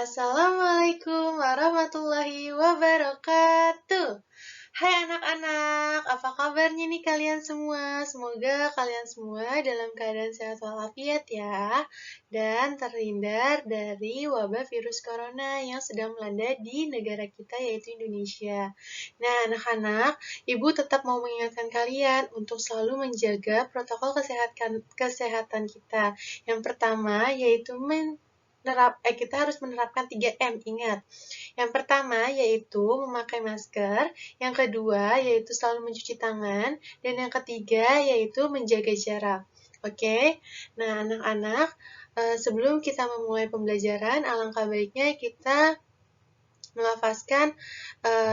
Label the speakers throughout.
Speaker 1: Assalamualaikum warahmatullahi wabarakatuh. Hai anak-anak, apa kabarnya nih kalian semua? Semoga kalian semua dalam keadaan sehat walafiat ya, dan terhindar dari wabah virus corona yang sedang melanda di negara kita yaitu Indonesia. Nah anak-anak, ibu tetap mau mengingatkan kalian untuk selalu menjaga protokol kesehatan kita. Yang pertama yaitu kita harus menerapkan 3M, ingat. Yang pertama yaitu memakai masker, yang kedua yaitu selalu mencuci tangan, dan yang ketiga yaitu menjaga jarak. Oke? Nah, anak-anak, sebelum kita memulai pembelajaran, alangkah baiknya kita melafazkan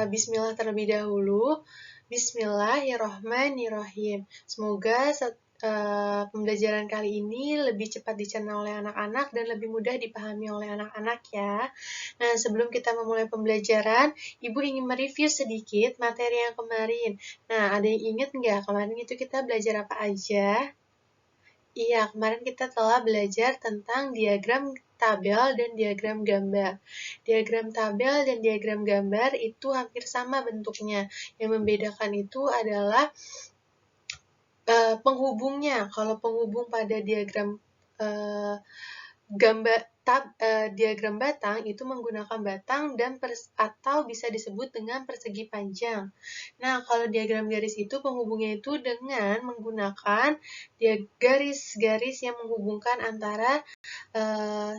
Speaker 1: bismillah terlebih dahulu. Bismillahirrohmanirrohim. Semoga pembelajaran kali ini lebih cepat dicerna oleh anak-anak dan lebih mudah dipahami oleh anak-anak ya. Nah, sebelum kita memulai pembelajaran, Ibu ingin mereview sedikit materi yang kemarin. Nah, ada yang ingat nggak kemarin itu kita belajar apa aja? Iya, kemarin kita telah belajar tentang diagram tabel dan diagram gambar. Diagram tabel dan diagram gambar itu hampir sama bentuknya. Yang membedakan itu adalah penghubungnya. Kalau penghubung pada diagram diagram batang itu menggunakan batang dan atau bisa disebut dengan persegi panjang. Nah, kalau diagram garis itu penghubungnya itu dengan menggunakan garis-garis yang menghubungkan antara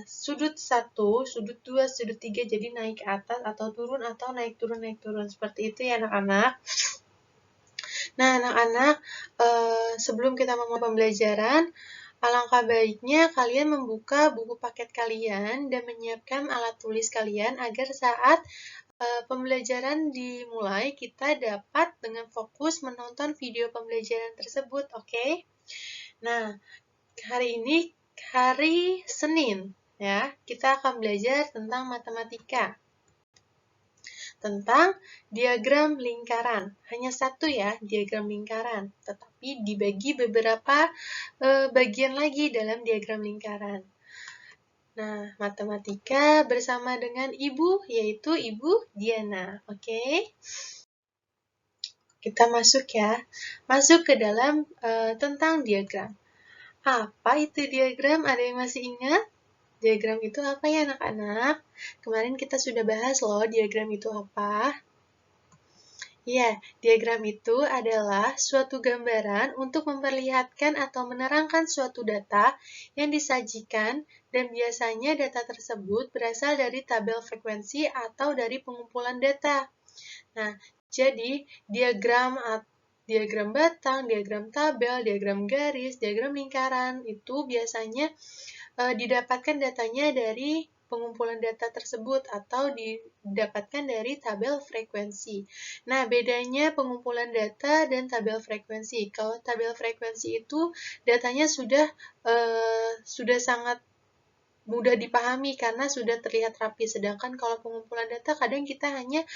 Speaker 1: sudut 1, sudut 2, sudut 3, jadi naik ke atas atau turun atau naik turun seperti itu ya anak-anak. Nah, anak-anak, sebelum kita memulai pembelajaran, alangkah baiknya kalian membuka buku paket kalian dan menyiapkan alat tulis kalian agar saat pembelajaran dimulai, kita dapat dengan fokus menonton video pembelajaran tersebut, oke? Nah, hari ini hari Senin, ya, kita akan belajar tentang matematika. Tentang diagram lingkaran. Hanya satu ya, diagram lingkaran. Tetapi dibagi beberapa bagian lagi dalam diagram lingkaran. Nah, matematika bersama dengan Ibu, yaitu Ibu Diana. Oke? Kita masuk ya. Masuk ke dalam tentang diagram. Apa itu diagram? Ada yang masih ingat? Diagram itu apa ya anak-anak? Kemarin kita sudah bahas loh diagram itu apa. Ya, diagram itu adalah suatu gambaran untuk memperlihatkan atau menerangkan suatu data yang disajikan dan biasanya data tersebut berasal dari tabel frekuensi atau dari pengumpulan data. Nah, jadi diagram batang, diagram tabel, diagram garis, diagram lingkaran itu biasanya didapatkan datanya dari pengumpulan data tersebut atau didapatkan dari tabel frekuensi. Nah, bedanya pengumpulan data dan tabel frekuensi. Kalau tabel frekuensi itu datanya sudah sangat mudah dipahami karena sudah terlihat rapi. Sedangkan kalau pengumpulan data kadang kita hanya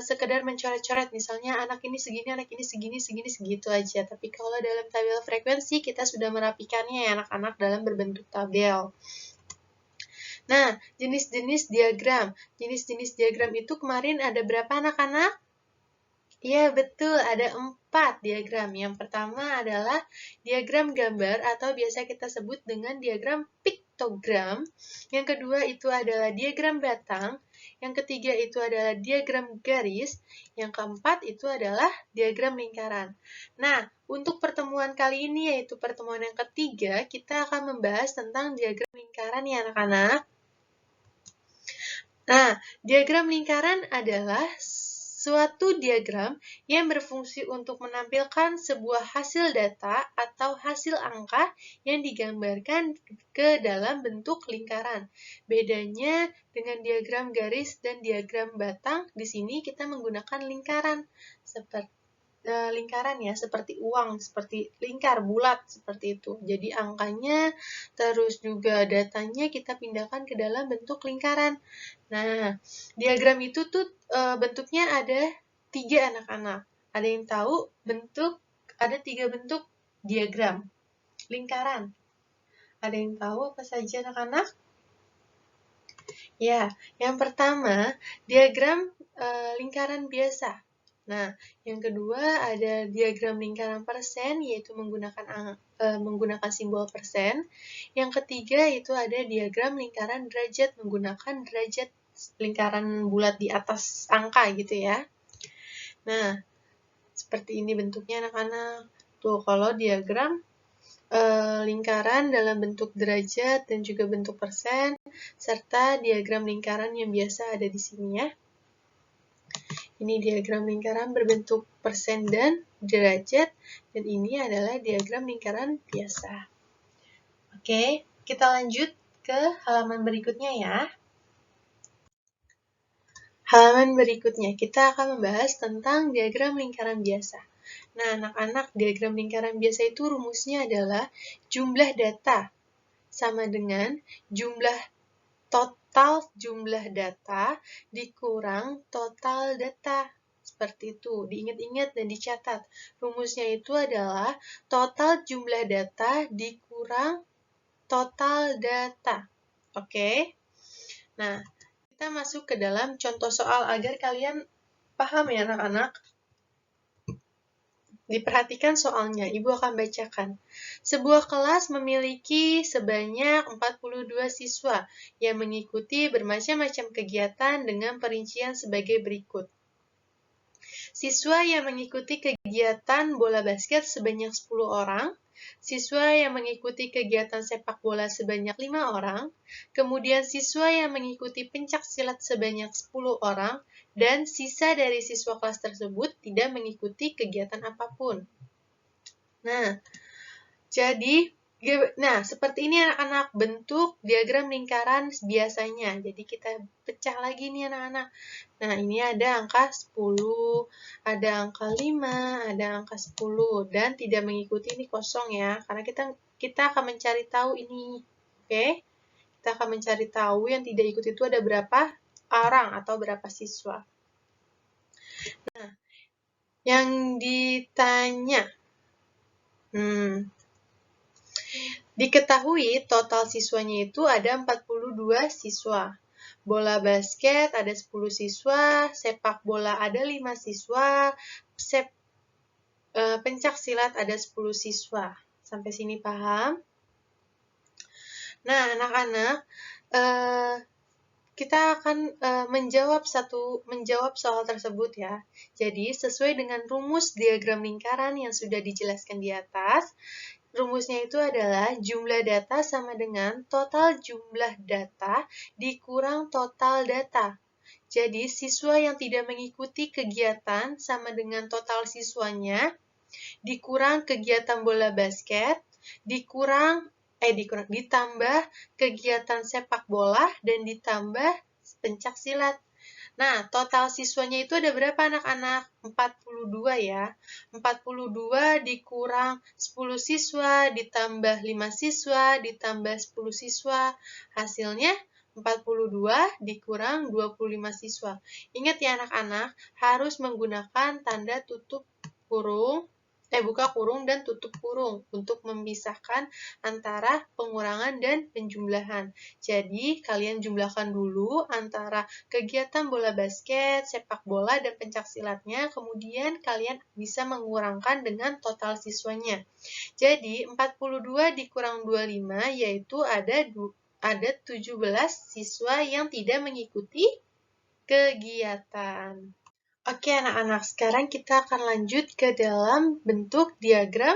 Speaker 1: sekedar mencoret-coret, misalnya anak ini segini, anak ini segini, segitu aja. Tapi kalau dalam tabel frekuensi kita sudah merapikannya ya anak-anak dalam berbentuk tabel. Nah, jenis-jenis diagram. Jenis-jenis diagram itu kemarin ada berapa anak-anak? Iya, betul. Ada 4 diagram. Yang pertama adalah diagram gambar atau biasa kita sebut dengan diagram piktogram. Yang kedua itu adalah diagram batang. Yang ketiga itu adalah diagram garis. Yang keempat itu adalah diagram lingkaran. Nah, untuk pertemuan kali ini yaitu pertemuan yang ketiga, kita akan membahas tentang diagram lingkaran ya anak-anak. Nah, diagram lingkaran adalah suatu diagram yang berfungsi untuk menampilkan sebuah hasil data atau hasil angka yang digambarkan ke dalam bentuk lingkaran. Bedanya dengan diagram garis dan diagram batang, di sini kita menggunakan lingkaran ya, seperti uang, seperti lingkar, bulat, seperti itu. Jadi angkanya, terus juga datanya kita pindahkan ke dalam bentuk lingkaran. Nah, diagram itu tuh bentuknya ada 3 anak-anak. Ada yang tahu ada 3 bentuk diagram lingkaran. Ada yang tahu apa saja anak-anak? Ya, yang pertama, diagram lingkaran biasa. Nah, yang kedua ada diagram lingkaran persen, yaitu menggunakan simbol persen. Yang ketiga itu ada diagram lingkaran derajat, menggunakan derajat lingkaran bulat di atas angka gitu ya. Nah, seperti ini bentuknya anak-anak. Tuh, kalau diagram lingkaran dalam bentuk derajat dan juga bentuk persen, serta diagram lingkaran yang biasa ada di sini ya. Ini diagram lingkaran berbentuk persen dan derajat, dan ini adalah diagram lingkaran biasa. Oke, kita lanjut ke halaman berikutnya ya. Halaman berikutnya, kita akan membahas tentang diagram lingkaran biasa. Nah, anak-anak, diagram lingkaran biasa itu rumusnya adalah jumlah data sama dengan jumlah total jumlah data dikurang total data. Seperti itu, diingat-ingat dan dicatat. Rumusnya itu adalah total jumlah data dikurang total data. Oke? Nah, kita masuk ke dalam contoh soal agar kalian paham ya anak-anak. Diperhatikan soalnya, Ibu akan bacakan. Sebuah kelas memiliki sebanyak 42 siswa yang mengikuti bermacam-macam kegiatan dengan perincian sebagai berikut. Siswa yang mengikuti kegiatan bola basket sebanyak 10 orang, siswa yang mengikuti kegiatan sepak bola sebanyak 5 orang, kemudian siswa yang mengikuti pencak silat sebanyak 10 orang, dan sisa dari siswa kelas tersebut tidak mengikuti kegiatan apapun. Nah, seperti ini anak-anak bentuk diagram lingkaran biasanya. Jadi kita pecah lagi nih anak-anak. Nah, ini ada angka 10, ada angka 5, ada angka 10, dan tidak mengikuti ini kosong ya, karena kita akan mencari tahu ini. Oke? Kita akan mencari tahu yang tidak ikut itu ada berapa orang atau berapa siswa. Nah, yang ditanya. Diketahui total siswanya itu ada 42 siswa. Bola basket ada 10 siswa, sepak bola ada 5 siswa, pencak silat ada 10 siswa. Sampai sini paham? Nah, anak-anak, kita akan menjawab soal tersebut ya. Jadi, sesuai dengan rumus diagram lingkaran yang sudah dijelaskan di atas, rumusnya itu adalah jumlah data sama dengan total jumlah data dikurang total data. Jadi, siswa yang tidak mengikuti kegiatan sama dengan total siswanya, dikurang kegiatan bola basket, ditambah kegiatan sepak bola, dan ditambah pencak silat. Nah, total siswanya itu ada berapa anak-anak? 42 ya. 42 dikurang 10 siswa, ditambah 5 siswa, ditambah 10 siswa. Hasilnya 42 dikurang 25 siswa. Ingat ya anak-anak, harus menggunakan tanda tutup kurung, buka kurung dan tutup kurung untuk memisahkan antara pengurangan dan penjumlahan. Jadi, kalian jumlahkan dulu antara kegiatan bola basket, sepak bola, dan pencak silatnya, kemudian kalian bisa mengurangkan dengan total siswanya. Jadi, 42 dikurang 25, yaitu ada 17 siswa yang tidak mengikuti kegiatan. Oke anak-anak, sekarang kita akan lanjut ke dalam bentuk diagram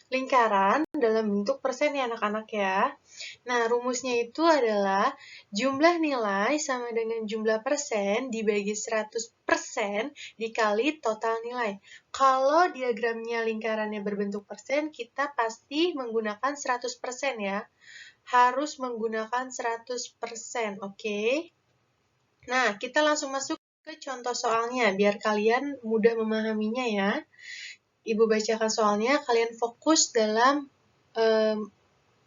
Speaker 1: lingkaran dalam bentuk persen ya anak-anak ya. Nah, rumusnya itu adalah jumlah nilai sama dengan jumlah persen dibagi 100% dikali total nilai. Kalau diagramnya lingkarannya berbentuk persen, kita pasti menggunakan 100% ya. Harus menggunakan 100%, oke? Nah, kita langsung masuk ke contoh soalnya, biar kalian mudah memahaminya ya. Ibu bacakan soalnya, kalian fokus dalam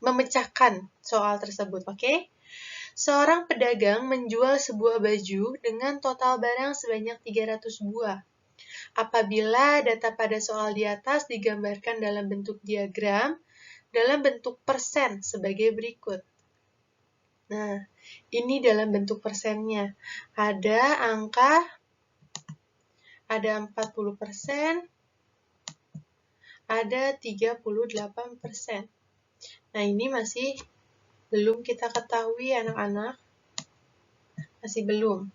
Speaker 1: memecahkan soal tersebut, oke? Seorang pedagang menjual sebuah baju dengan total barang sebanyak 300 buah. Apabila data pada soal di atas digambarkan dalam bentuk diagram, dalam bentuk persen sebagai berikut. Nah, ini dalam bentuk persennya. Ada angka, ada 40%, ada 38%. Nah, ini masih belum kita ketahui anak-anak. Masih belum.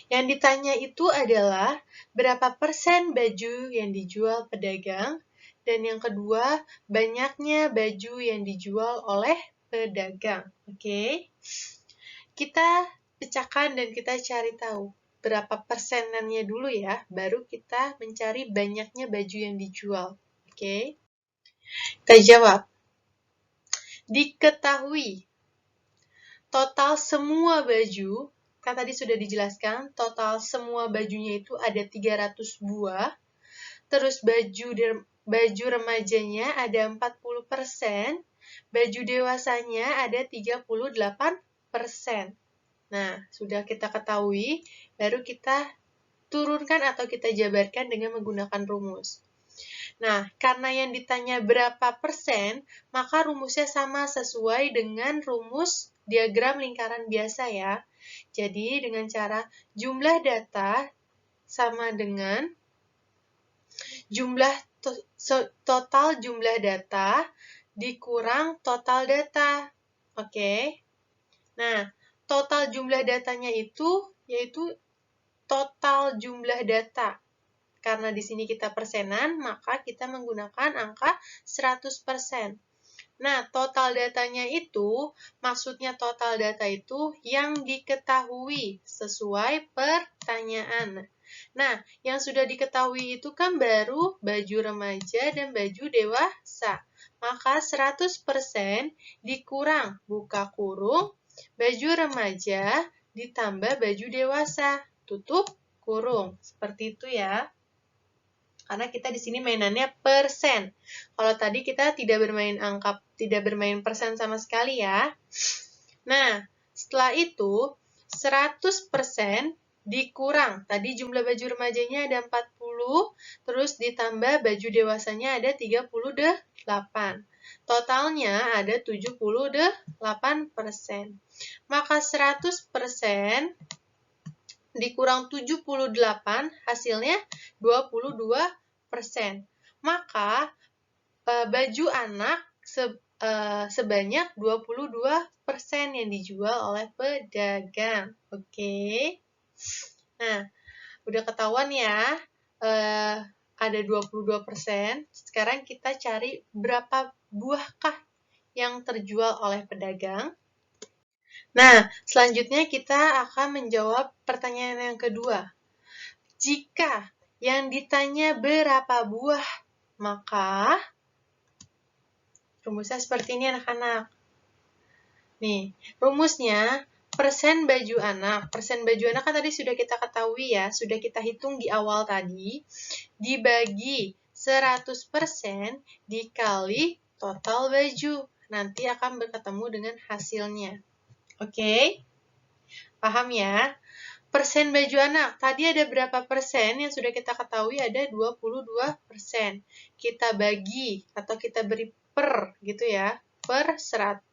Speaker 1: Yang ditanya itu adalah berapa persen baju yang dijual pedagang, dan yang kedua, banyaknya baju yang dijual oleh pedagang. Oke? Kita pecahkan dan kita cari tahu berapa persenannya dulu ya, baru kita mencari banyaknya baju yang dijual. Oke? Kita jawab. Diketahui total semua baju, kan tadi sudah dijelaskan, total semua bajunya itu ada 300 buah, terus baju remajanya ada 40%, baju dewasanya ada 38%. Nah, sudah kita ketahui, baru kita turunkan atau kita jabarkan dengan menggunakan rumus. Nah, karena yang ditanya berapa persen, maka rumusnya sama sesuai dengan rumus diagram lingkaran biasa ya. Jadi, dengan cara jumlah data sama dengan total jumlah data dikurang total data. Oke. Nah, total jumlah datanya itu yaitu total jumlah data. Karena di sini kita persenan, maka kita menggunakan angka 100%. Nah, total datanya itu, maksudnya total data itu yang diketahui sesuai pertanyaan. Nah, yang sudah diketahui itu kan baru baju remaja dan baju dewasa. Maka 100% dikurang buka kurung baju remaja ditambah baju dewasa, tutup kurung. Seperti itu ya. Karena kita di sini mainannya persen. Kalau tadi kita tidak bermain persen sama sekali ya. Nah, setelah itu 100% dikurang. Tadi jumlah baju remajanya ada 40, terus ditambah baju dewasanya ada 38. Totalnya ada 78%. Maka 100% dikurang 78, hasilnya 22%. Maka baju anak sebanyak 22% yang dijual oleh pedagang. Oke. Nah, udah ketahuan ya, ada 22%. Sekarang kita cari berapa buahkah yang terjual oleh pedagang. Nah, selanjutnya kita akan menjawab pertanyaan yang kedua. Jika yang ditanya berapa buah, maka rumusnya seperti ini anak-anak. Nih, rumusnya persen baju anak. Persen baju anak kan tadi sudah kita ketahui ya, sudah kita hitung di awal tadi. Dibagi 100% dikali total baju. Nanti akan bertemu dengan hasilnya. Oke? Paham ya? Persen baju anak, tadi ada berapa persen yang sudah kita ketahui ada 22%. Kita bagi atau kita beri per gitu ya, per 100%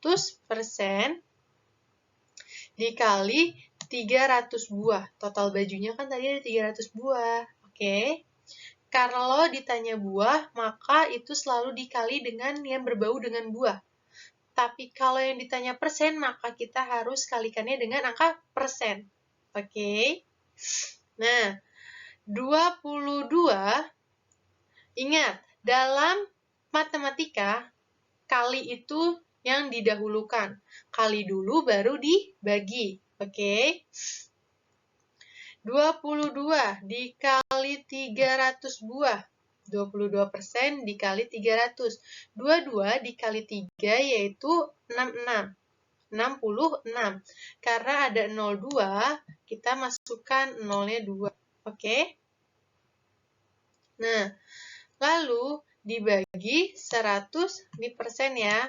Speaker 1: dikali 300 buah. Total bajunya kan tadi ada 300 buah. Oke. Kalau ditanya buah, maka itu selalu dikali dengan yang berbau dengan buah. Tapi kalau yang ditanya persen, maka kita harus kalikannya dengan angka persen. Oke. Nah, 22, ingat, dalam matematika, kali itu yang didahulukan. Kali dulu baru dibagi. Oke. 22 dikali 300 buah. 22% dikali 300. 22 dikali 3 yaitu 66. 66. Karena ada 02, kita masukkan 0-nya 2. Oke? Nah, lalu dibagi 100, ini persen ya.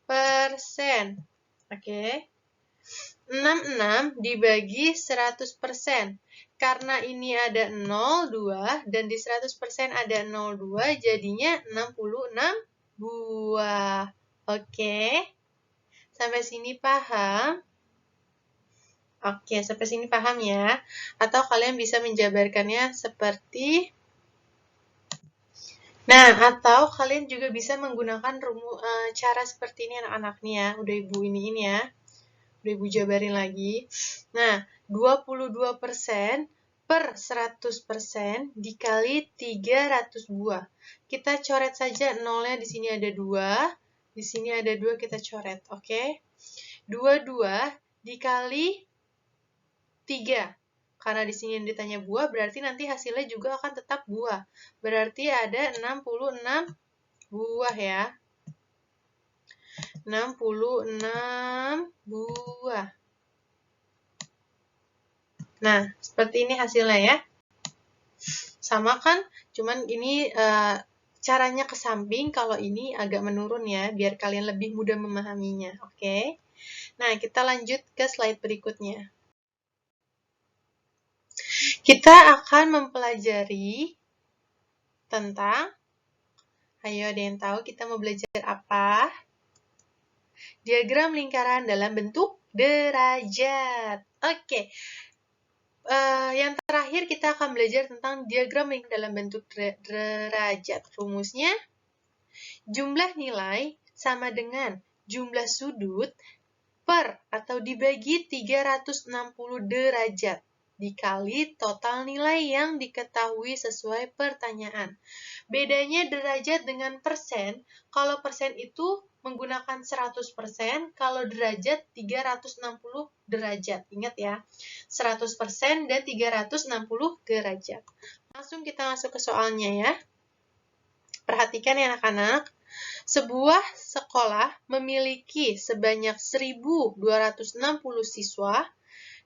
Speaker 1: Persen. Oke? 66 dibagi 100%. Karena ini ada 02 dan di 100% ada 02, jadinya 66 buah. Oke? Sampai sini paham? Oke, sampai sini paham ya? Atau kalian bisa menjabarkannya seperti... Nah, atau kalian juga bisa menggunakan cara seperti ini anak-anak nih ya. Udah Ibu ini ya. Udah Ibu jabarin lagi. Nah, 22% per 100% dikali 300 buah. Kita coret saja nolnya, di sini ada 2, di sini ada 2, kita coret, oke? 22 dikali 3. Karena di sini yang ditanya buah, berarti nanti hasilnya juga akan tetap buah. Berarti ada 66 buah ya. 66 buah. Nah, seperti ini hasilnya ya. Sama kan? Cuman ini caranya ke samping, kalau ini agak menurun ya, biar kalian lebih mudah memahaminya. Oke? Nah, kita lanjut ke slide berikutnya. Kita akan mempelajari tentang, ayo ada yang tahu kita mau belajar apa? Diagram lingkaran dalam bentuk derajat. Oke. Yang terakhir kita akan belajar tentang diagram lingkaran dalam bentuk derajat. Rumusnya, jumlah nilai sama dengan jumlah sudut per atau dibagi 360 derajat dikali total nilai yang diketahui sesuai pertanyaan. Bedanya derajat dengan persen, kalau persen itu menggunakan 100%, kalau derajat 360 derajat. Ingat ya, 100% dan 360 derajat. Langsung kita masuk ke soalnya ya. Perhatikan ya anak-anak. Sebuah sekolah memiliki sebanyak 1.260 siswa,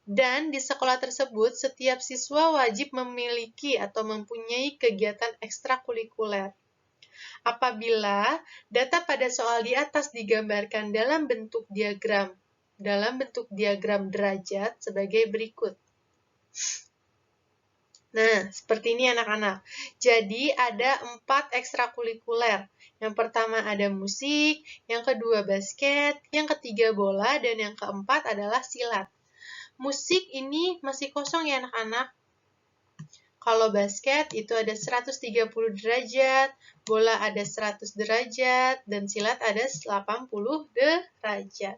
Speaker 1: dan di sekolah tersebut setiap siswa wajib memiliki atau mempunyai kegiatan ekstrakurikuler. Apabila data pada soal di atas digambarkan dalam bentuk diagram derajat sebagai berikut. Nah, seperti ini anak-anak. Jadi ada 4 ekstrakurikuler. Yang pertama ada musik, yang kedua basket, yang ketiga bola, dan yang keempat adalah silat. Musik ini masih kosong ya anak-anak. Kalau basket itu ada 130 derajat, bola ada 100 derajat, dan silat ada 80 derajat.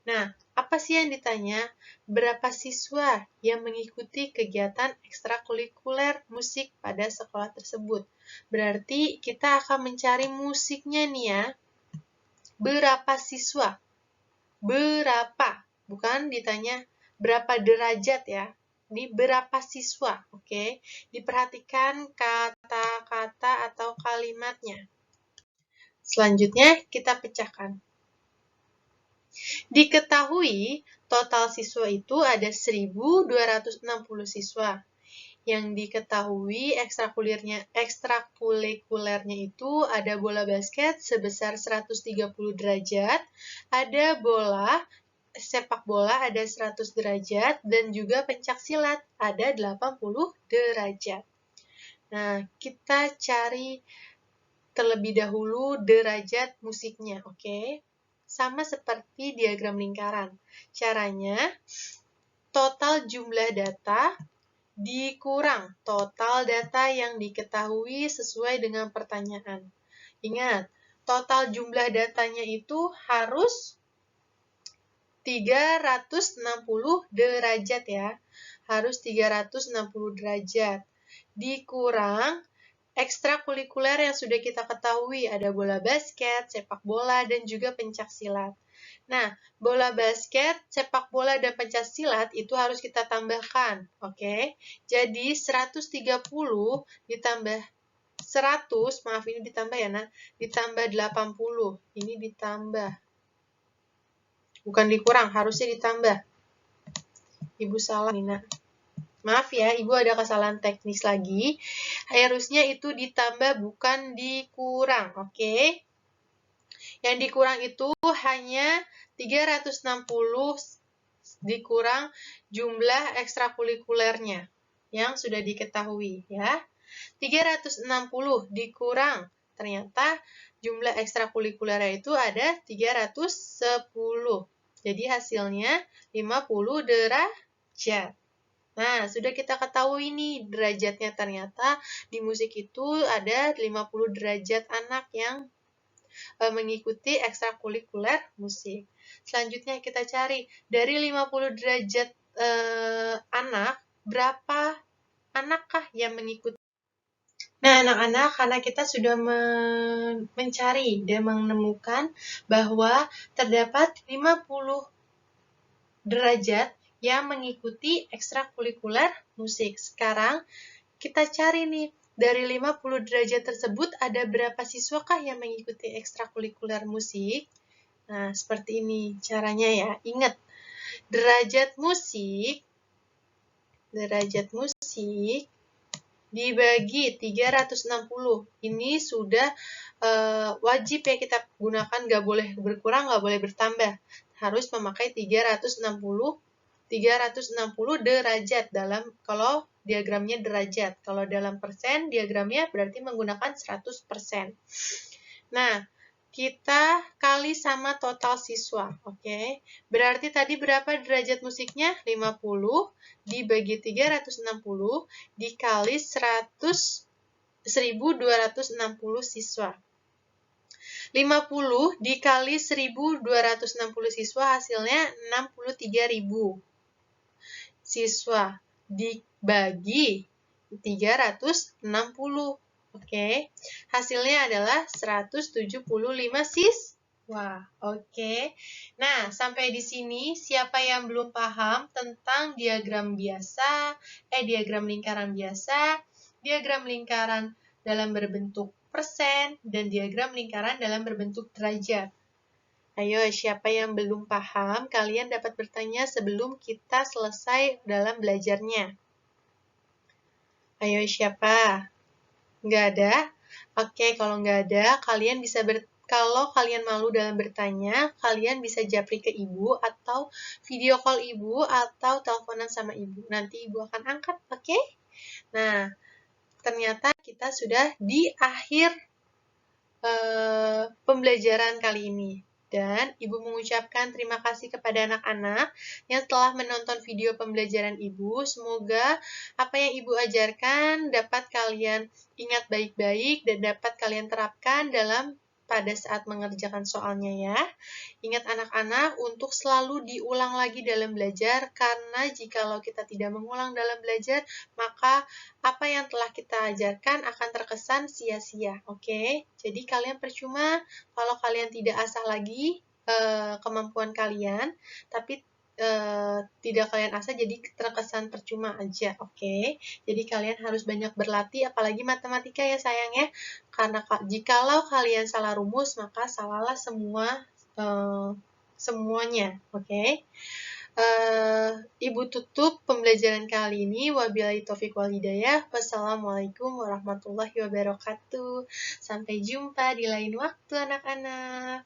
Speaker 1: Nah, apa sih yang ditanya? Berapa siswa yang mengikuti kegiatan ekstrakurikuler musik pada sekolah tersebut? Berarti kita akan mencari musiknya nih ya. Berapa siswa? Berapa? Bukan ditanya berapa derajat ya. Ini berapa siswa, oke? Diperhatikan kata-kata atau kalimatnya. Selanjutnya kita pecahkan. Diketahui total siswa itu ada 1.260 siswa. Yang diketahui ekstrakurikulernya itu ada bola basket sebesar 130 derajat, ada bola sepak bola ada 100 derajat, dan juga pencak silat ada 80 derajat. Nah, kita cari terlebih dahulu derajat musiknya, oke? Sama seperti diagram lingkaran. Caranya, total jumlah data dikurang total data yang diketahui sesuai dengan pertanyaan. Ingat, total jumlah datanya itu harus 360 derajat ya. Harus 360 derajat. Dikurang ekstrakurikuler yang sudah kita ketahui, ada bola basket, sepak bola, dan juga pencak silat. Nah, bola basket, sepak bola, dan pencak silat itu harus kita tambahkan, oke? Jadi, 130 ditambah 100, maaf ini ditambah ya, nah, ditambah 80, ini ditambah. Bukan dikurang, harusnya ditambah. Ibu salah, Nina. Maaf ya, Ibu ada kesalahan teknis lagi. Harusnya itu ditambah, bukan dikurang, oke? Yang dikurang itu hanya 360 dikurang jumlah ekstrakurikulernya yang sudah diketahui ya. 360 dikurang, ternyata jumlah ekstrakurikulernya itu ada 310. Jadi hasilnya 50 derajat. Nah, sudah kita ketahui nih derajatnya, ternyata di musik itu ada 50 derajat anak yang mengikuti ekstrakurikuler musik. Selanjutnya kita cari dari 50 derajat anak, berapa anakkah yang mengikuti? Nah, anak-anak, karena kita sudah mencari dan menemukan bahwa terdapat 50 derajat yang mengikuti ekstrakurikuler musik. Sekarang kita cari nih, dari 50 derajat tersebut ada berapa siswakah yang mengikuti ekstrakurikuler musik? Nah, seperti ini caranya ya. Ingat, derajat musik dibagi 360. Ini sudah wajib ya kita gunakan, nggak boleh berkurang, nggak boleh bertambah. Harus memakai 360 derajat dalam kalau diagramnya derajat. Kalau dalam persen diagramnya berarti menggunakan 100%. Nah, kita kali sama total siswa, oke? Berarti tadi berapa derajat musiknya? 50 dibagi 360 dikali 1260 siswa. 50 dikali 1260 siswa hasilnya 63.000 siswa dibagi 360. Oke, hasilnya adalah 175 siswa. Oke. Nah, sampai di sini siapa yang belum paham tentang diagram biasa, diagram lingkaran biasa, diagram lingkaran dalam berbentuk persen, dan diagram lingkaran dalam berbentuk derajat? Ayo, siapa yang belum paham, kalian dapat bertanya sebelum kita selesai dalam belajarnya. Ayo, siapa? Nggak ada? Oke, kalau nggak ada, kalian bisa kalau kalian malu dalam bertanya, kalian bisa japri ke ibu atau video call ibu atau teleponan sama ibu. Nanti ibu akan angkat, oke? Nah, ternyata kita sudah di akhir pembelajaran kali ini. Dan Ibu mengucapkan terima kasih kepada anak-anak yang telah menonton video pembelajaran Ibu. Semoga apa yang Ibu ajarkan dapat kalian ingat baik-baik dan dapat kalian terapkan pada saat mengerjakan soalnya ya. Ingat anak-anak untuk selalu diulang lagi dalam belajar, karena jikalau kita tidak mengulang dalam belajar, maka apa yang telah kita ajarkan akan terkesan sia-sia, oke? Jadi kalian percuma kalau kalian tidak asah lagi kemampuan kalian, tapi tidak kalian asah jadi terkesan percuma aja, oke? Jadi kalian harus banyak berlatih, apalagi matematika ya sayang ya, karena jikalau kalian salah rumus, maka salahlah semuanya, oke? Ibu tutup pembelajaran kali ini. Wabillahi taufiq wal hidayah. Wassalamualaikum warahmatullahi wabarakatuh. Sampai jumpa di lain waktu anak-anak.